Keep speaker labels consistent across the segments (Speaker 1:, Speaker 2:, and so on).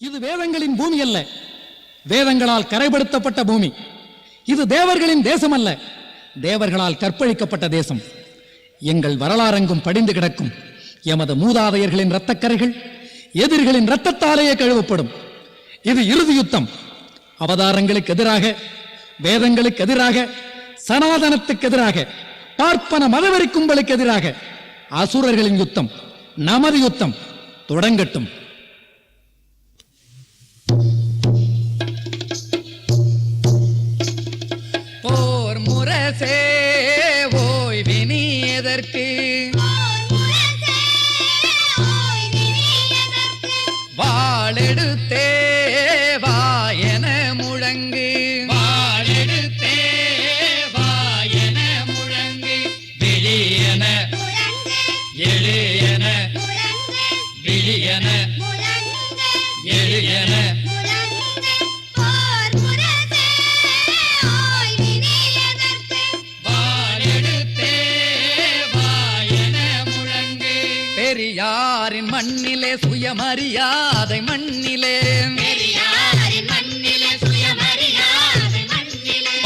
Speaker 1: இது வேதங்களின் பூமி அல்ல, வேதங்களால் கரைப்படுத்தப்பட்ட பூமி. இது தேவர்களின் தேசம் அல்ல, தேவர்களால் கற்பழிக்கப்பட்ட தேசம். எங்கள் வரலாறெங்கும் படிந்து கிடக்கும் எமது மூதாதையர்களின் இரத்தக்கரைகள் எதிரிகளின் இரத்தத்தாலேயே கழுவப்படும். இது இறுதி யுத்தம். அவதாரங்களுக்கு எதிராக, வேதங்களுக்கு எதிராக, சனாதனத்துக்கு எதிராக, பார்ப்பன மதவெறி கும்பலுக்கு எதிராக அசுரர்களின் யுத்தம். நமது யுத்தம் தொடங்கட்டும். போர் முரசே ஓய்வினி எதற்கு, வாளெடுத்தே வாயன முழங்கு, வாளெடுத்தே வாயன முழங்கு, விழியன எழுயன, விழியன எழுயன, பெரியாரின் மண்ணிலே சுயமரியாதை மண்ணிலே,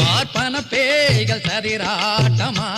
Speaker 1: பார்ப்பன பேய்கள் சதிராட்டமா